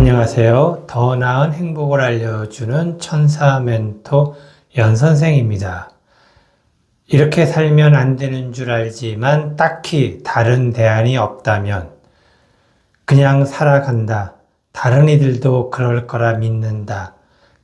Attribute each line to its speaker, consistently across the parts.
Speaker 1: 안녕하세요. 더 나은 행복을 알려주는 천사 멘토 연선생입니다. 이렇게 살면 안 되는 줄 알지만 딱히 다른 대안이 없다면 그냥 살아간다. 다른 이들도 그럴 거라 믿는다.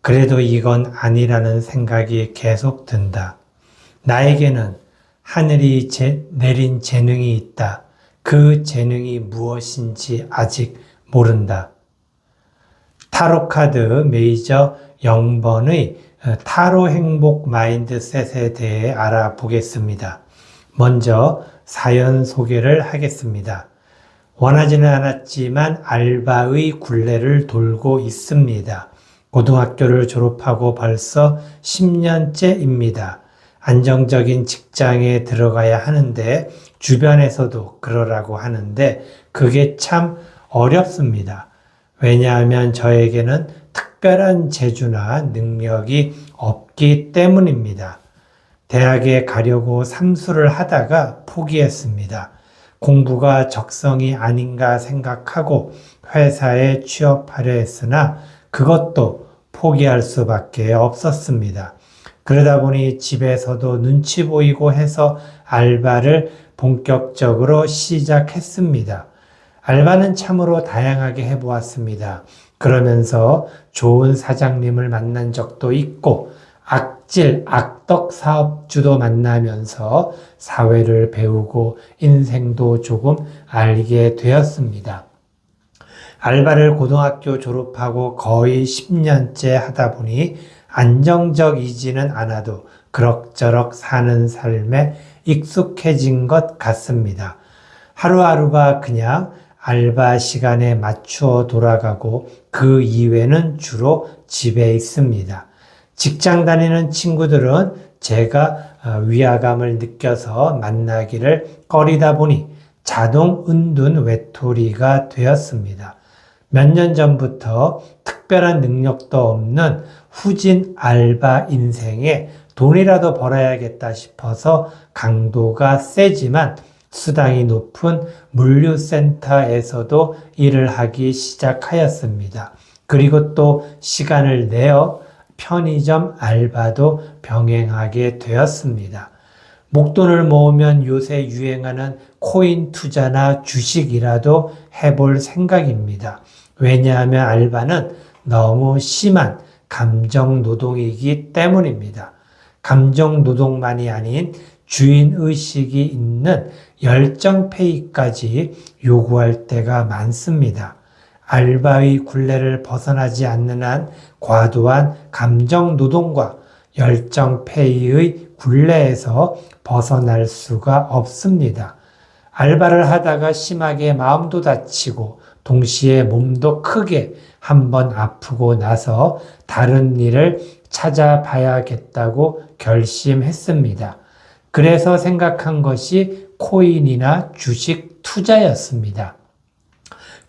Speaker 1: 그래도 이건 아니라는 생각이 계속 든다. 나에게는 하늘이 내린 재능이 있다. 그 재능이 무엇인지 아직 모른다. 타로 카드 메이저 0번의 타로 행복 마인드셋에 대해 알아보겠습니다. 먼저 사연 소개를 하겠습니다. 원하지는 않았지만 알바의 굴레를 돌고 있습니다. 고등학교를 졸업하고 벌써 10년째입니다. 안정적인 직장에 들어가야 하는데 주변에서도 그러라고 하는데 그게 참 어렵습니다. 왜냐하면 저에게는 특별한 재주나 능력이 없기 때문입니다. 대학에 가려고 삼수를 하다가 포기했습니다. 공부가 적성이 아닌가 생각하고 회사에 취업하려 했으나 그것도 포기할 수밖에 없었습니다. 그러다 보니 집에서도 눈치 보이고 해서 알바를 본격적으로 시작했습니다. 알바는 참으로 다양하게 해보았습니다. 그러면서 좋은 사장님을 만난 적도 있고 악덕 사업주도 만나면서 사회를 배우고 인생도 조금 알게 되었습니다. 알바를 고등학교 졸업하고 거의 10년째 하다 보니 안정적이지는 않아도 그럭저럭 사는 삶에 익숙해진 것 같습니다. 하루하루가 그냥 알바 시간에 맞추어 돌아가고 그 이외는 주로 집에 있습니다. 직장 다니는 친구들은 제가 위화감을 느껴서 만나기를 꺼리다 보니 자동 은둔 외톨이가 되었습니다. 몇 년 전부터 특별한 능력도 없는 후진 알바 인생에 돈이라도 벌어야겠다 싶어서 강도가 세지만 수당이 높은 물류센터에서도 일을 하기 시작하였습니다. 그리고 또 시간을 내어 편의점 알바도 병행하게 되었습니다. 목돈을 모으면 요새 유행하는 코인 투자나 주식이라도 해볼 생각입니다. 왜냐하면 알바는 너무 심한 감정 노동이기 때문입니다. 감정 노동만이 아닌 주인의식이 있는 열정페이까지 요구할 때가 많습니다. 알바의 굴레를 벗어나지 않는 한 과도한 감정 노동과 열정페이의 굴레에서 벗어날 수가 없습니다. 알바를 하다가 심하게 마음도 다치고 동시에 몸도 크게 한번 아프고 나서 다른 일을 찾아봐야겠다고 결심했습니다. 그래서 생각한 것이 코인이나 주식 투자였습니다.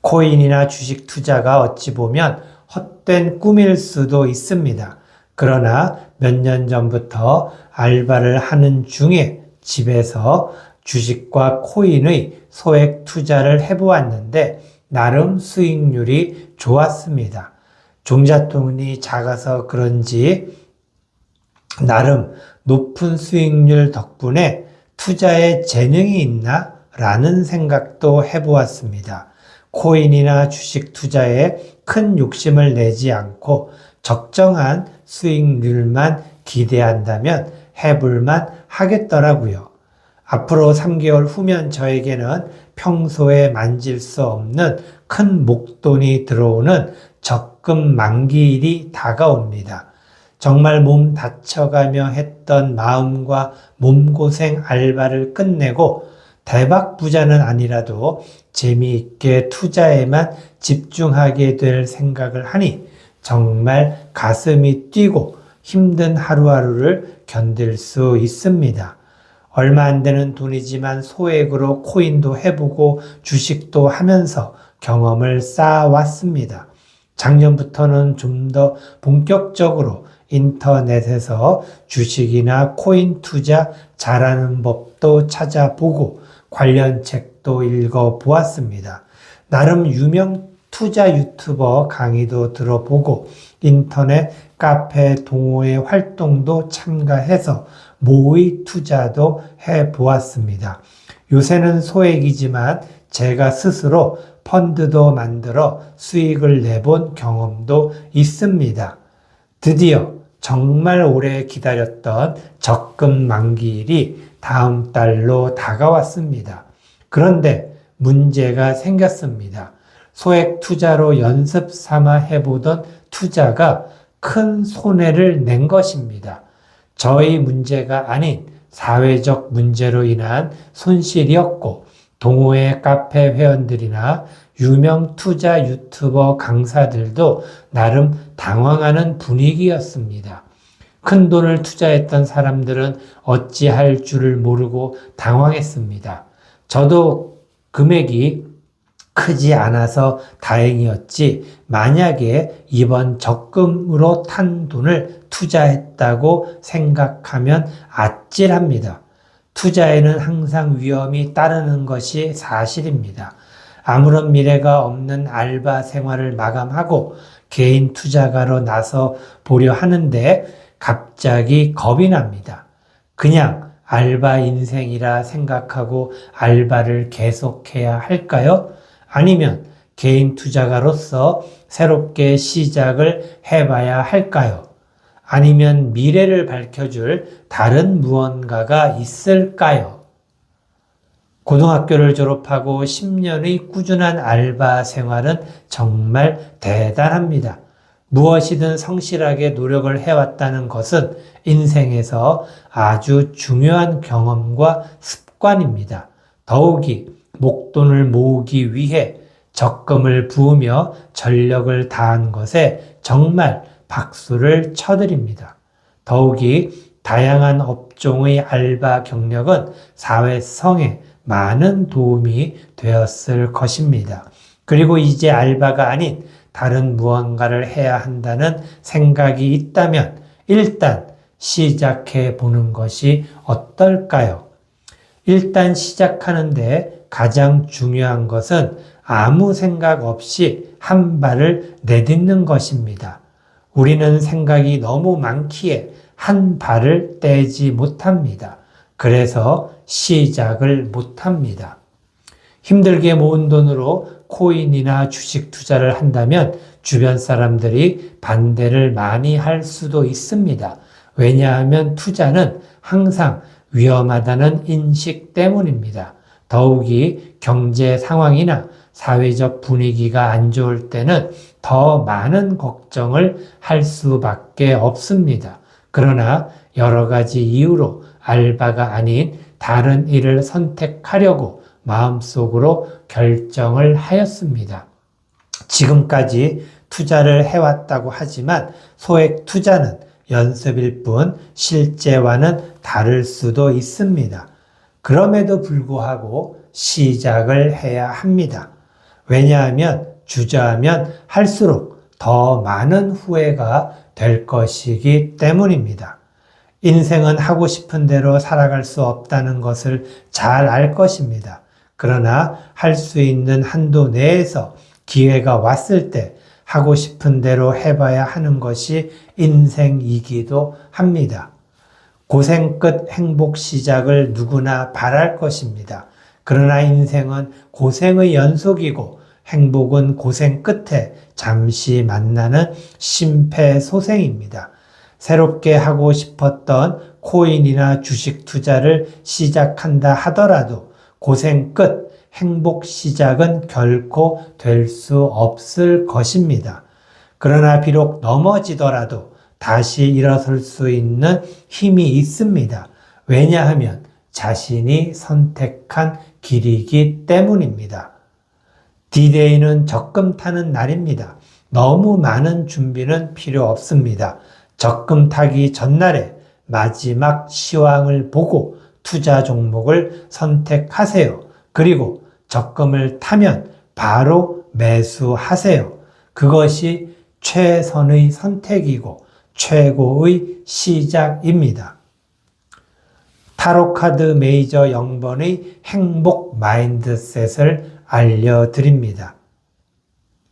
Speaker 1: 코인이나 주식 투자가 어찌 보면 헛된 꿈일 수도 있습니다. 그러나 몇 년 전부터 알바를 하는 중에 집에서 주식과 코인의 소액 투자를 해보았는데 나름 수익률이 좋았습니다. 종잣돈이 작아서 그런지 나름 높은 수익률 덕분에 투자에 재능이 있나? 라는 생각도 해보았습니다. 코인이나 주식 투자에 큰 욕심을 내지 않고 적정한 수익률만 기대한다면 해볼만 하겠더라고요. 앞으로 3개월 후면 저에게는 평소에 만질 수 없는 큰 목돈이 들어오는 적금 만기일이 다가옵니다. 정말 몸 다쳐가며 했던 마음과 몸고생 알바를 끝내고 대박 부자는 아니라도 재미있게 투자에만 집중하게 될 생각을 하니 정말 가슴이 뛰고 힘든 하루하루를 견딜 수 있습니다. 얼마 안 되는 돈이지만 소액으로 코인도 해보고 주식도 하면서 경험을 쌓아왔습니다. 작년부터는 좀 더 본격적으로 인터넷에서 주식이나 코인 투자 잘하는 법도 찾아보고 관련 책도 읽어보았습니다. 나름 유명 투자 유튜버 강의도 들어보고 인터넷 카페 동호회 활동도 참가해서 모의 투자도 해보았습니다. 요새는 소액이지만 제가 스스로 펀드도 만들어 수익을 내본 경험도 있습니다. 드디어 정말 오래 기다렸던 적금 만기일이 다음 달로 다가왔습니다. 그런데 문제가 생겼습니다. 소액 투자로 연습 삼아 해보던 투자가 큰 손해를 낸 것입니다. 저희 문제가 아닌 사회적 문제로 인한 손실이었고 동호회 카페 회원들이나 유명 투자 유튜버 강사들도 나름 당황하는 분위기였습니다. 큰 돈을 투자했던 사람들은 어찌할 줄을 모르고 당황했습니다. 저도 금액이 크지 않아서 다행이었지 만약에 이번 적금으로 탄 돈을 투자했다고 생각하면 아찔합니다. 투자에는 항상 위험이 따르는 것이 사실입니다. 아무런 미래가 없는 알바 생활을 마감하고 개인 투자가로 나서 보려 하는데 갑자기 겁이 납니다. 그냥 알바 인생이라 생각하고 알바를 계속해야 할까요? 아니면 개인 투자가로서 새롭게 시작을 해봐야 할까요? 아니면 미래를 밝혀줄 다른 무언가가 있을까요? 고등학교를 졸업하고 10년의 꾸준한 알바 생활은 정말 대단합니다. 무엇이든 성실하게 노력을 해왔다는 것은 인생에서 아주 중요한 경험과 습관입니다. 더욱이 목돈을 모으기 위해 적금을 부으며 전력을 다한 것에 정말 박수를 쳐드립니다. 더욱이 다양한 업종의 알바 경력은 사회성에 많은 도움이 되었을 것입니다. 그리고 이제 알바가 아닌 다른 무언가를 해야 한다는 생각이 있다면 일단 시작해 보는 것이 어떨까요? 일단 시작하는데 가장 중요한 것은 아무 생각 없이 한 발을 내딛는 것입니다. 우리는 생각이 너무 많기에 한 발을 떼지 못합니다. 그래서 시작을 못합니다. 힘들게 모은 돈으로 코인이나 주식 투자를 한다면 주변 사람들이 반대를 많이 할 수도 있습니다. 왜냐하면 투자는 항상 위험하다는 인식 때문입니다. 더욱이 경제 상황이나 사회적 분위기가 안 좋을 때는 더 많은 걱정을 할 수밖에 없습니다. 그러나 여러 가지 이유로 알바가 아닌 다른 일을 선택하려고 마음속으로 결정을 하였습니다. 지금까지 투자를 해왔다고 하지만 소액 투자는 연습일 뿐 실제와는 다를 수도 있습니다. 그럼에도 불구하고 시작을 해야 합니다. 왜냐하면 주저하면 할수록 더 많은 후회가 될 것이기 때문입니다. 인생은 하고 싶은 대로 살아갈 수 없다는 것을 잘 알 것입니다. 그러나 할 수 있는 한도 내에서 기회가 왔을 때 하고 싶은 대로 해봐야 하는 것이 인생이기도 합니다. 고생 끝 행복 시작을 누구나 바랄 것입니다. 그러나 인생은 고생의 연속이고 행복은 고생 끝에 잠시 만나는 심폐소생입니다. 새롭게 하고 싶었던 코인이나 주식 투자를 시작한다 하더라도 고생 끝 행복 시작은 결코 될 수 없을 것입니다. 그러나 비록 넘어지더라도 다시 일어설 수 있는 힘이 있습니다. 왜냐하면 자신이 선택한 길이기 때문입니다. D-Day는 적금 타는 날입니다. 너무 많은 준비는 필요 없습니다. 적금 타기 전날에 마지막 시황을 보고 투자 종목을 선택하세요. 그리고 적금을 타면 바로 매수하세요. 그것이 최선의 선택이고 최고의 시작입니다. 타로카드 메이저 0번의 행복 마인드셋을 알려드립니다.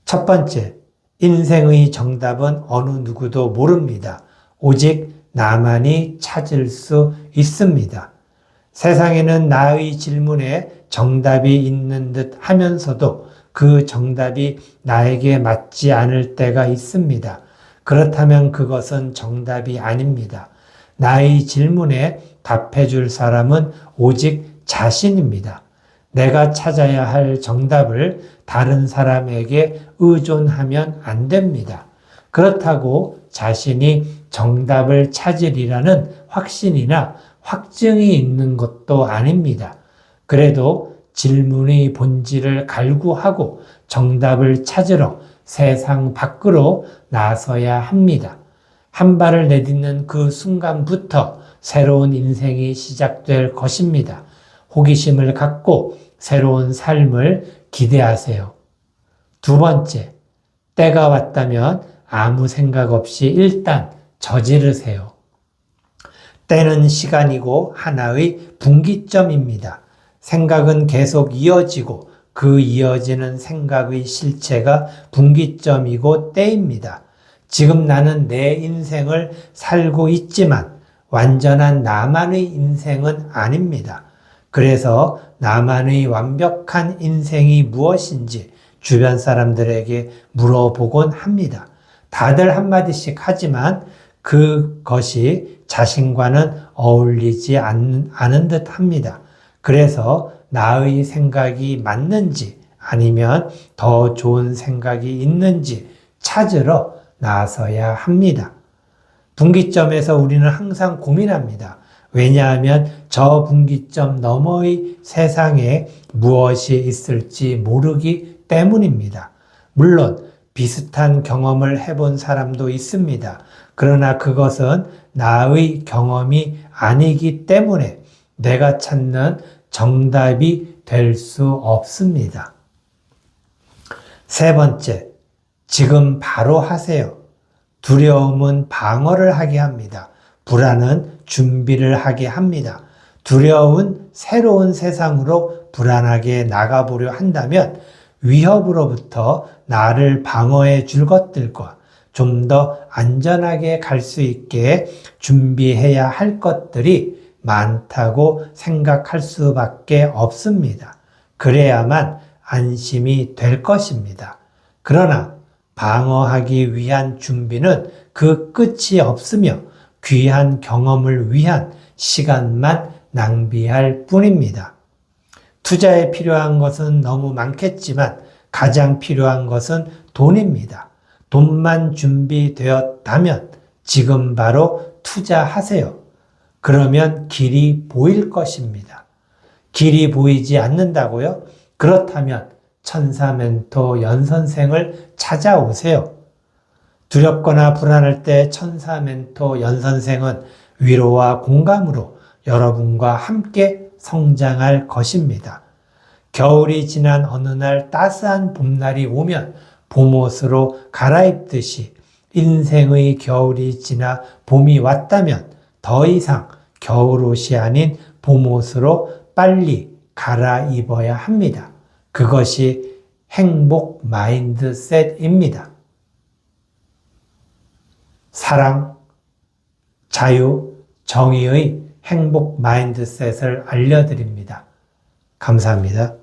Speaker 1: 첫 번째, 인생의 정답은 어느 누구도 모릅니다. 오직 나만이 찾을 수 있습니다. 세상에는 나의 질문에 정답이 있는 듯 하면서도 그 정답이 나에게 맞지 않을 때가 있습니다. 그렇다면 그것은 정답이 아닙니다. 나의 질문에 답해줄 사람은 오직 자신입니다. 내가 찾아야 할 정답을 다른 사람에게 의존하면 안 됩니다. 그렇다고 자신이 정답을 찾으리라는 확신이나 확증이 있는 것도 아닙니다. 그래도 질문의 본질을 갈구하고 정답을 찾으러 세상 밖으로 나서야 합니다. 한 발을 내딛는 그 순간부터 새로운 인생이 시작될 것입니다. 호기심을 갖고 새로운 삶을 기대하세요. 두 번째, 때가 왔다면 아무 생각 없이 일단 저지르세요. 때는 시간이고 하나의 분기점입니다. 생각은 계속 이어지고 그 이어지는 생각의 실체가 분기점이고 때입니다. 지금 나는 내 인생을 살고 있지만 완전한 나만의 인생은 아닙니다. 그래서 나만의 완벽한 인생이 무엇인지 주변 사람들에게 물어보곤 합니다. 다들 한마디씩 하지만 그것이 자신과는 어울리지 않은 듯 합니다. 그래서 나의 생각이 맞는지 아니면 더 좋은 생각이 있는지 찾으러 나서야 합니다. 분기점에서 우리는 항상 고민합니다. 왜냐하면 저 분기점 너머의 세상에 무엇이 있을지 모르기 때문입니다. 물론 비슷한 경험을 해본 사람도 있습니다. 그러나 그것은 나의 경험이 아니기 때문에 내가 찾는 정답이 될 수 없습니다. 세 번째, 지금 바로 하세요. 두려움은 방어를 하게 합니다. 불안은 준비를 하게 합니다. 두려운 새로운 세상으로 불안하게 나가보려 한다면 위협으로부터 나를 방어해 줄 것들과 좀 더 안전하게 갈 수 있게 준비해야 할 것들이 많다고 생각할 수밖에 없습니다. 그래야만 안심이 될 것입니다. 그러나 방어하기 위한 준비는 그 끝이 없으며 귀한 경험을 위한 시간만 낭비할 뿐입니다. 투자에 필요한 것은 너무 많겠지만 가장 필요한 것은 돈입니다. 돈만 준비되었다면 지금 바로 투자하세요. 그러면 길이 보일 것입니다. 길이 보이지 않는다고요? 그렇다면 천사멘토 연선생을 찾아오세요. 두렵거나 불안할 때 천사멘토 연선생은 위로와 공감으로 여러분과 함께 성장할 것입니다. 겨울이 지난 어느 날 따스한 봄날이 오면 봄옷으로 갈아입듯이 인생의 겨울이 지나 봄이 왔다면 더 이상 겨울옷이 아닌 봄옷으로 빨리 갈아입어야 합니다. 그것이 행복 마인드셋입니다. 사랑, 자유, 정의의 행복 마인드셋을 알려드립니다. 감사합니다.